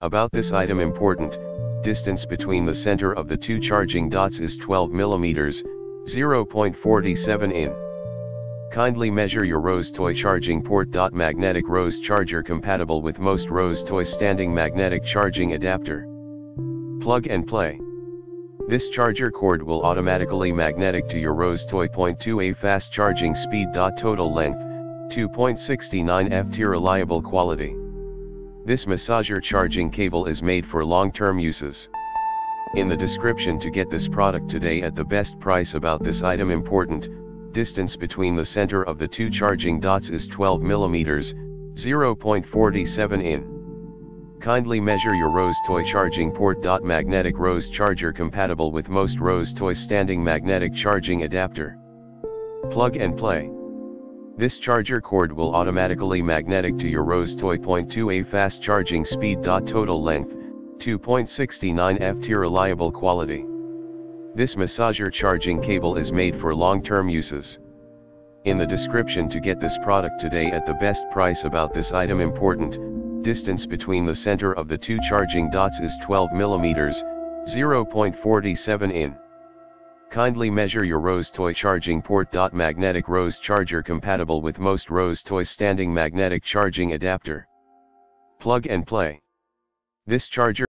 About this item important, distance between the center of the two charging dots is 12 mm, 0.47 in. Kindly measure your Rose Toy charging port. Magnetic Rose charger compatible with most Rose Toy standing magnetic charging adapter. Plug and play. This charger cord will automatically magnetic to your Rose Toy. 2A fast charging speed. Total length, 2.69 ft. Reliable quality. This massager charging cable is made for long-term uses. In the description to get this product today at the best price. About this item important, distance between the center of the two charging dots is 12 mm, 0.47 in. Kindly measure your Rose Toy charging port. Magnetic Rose charger compatible with most Rose Toy standing magnetic charging adapter. Plug and play. This charger cord will automatically magnetic to your Rose Toy. 2A fast charging speed. Total length, 2.69 ft. Reliable quality. This massager charging cable is made for long-term uses. In the description to get this product today at the best price. About this item important, distance between the center of the two charging dots is 12 mm, 0.47 in. Kindly measure your Rose Toy charging port. Magnetic Rose charger compatible with most Rose Toy standing magnetic charging adapter. Plug and play. This charger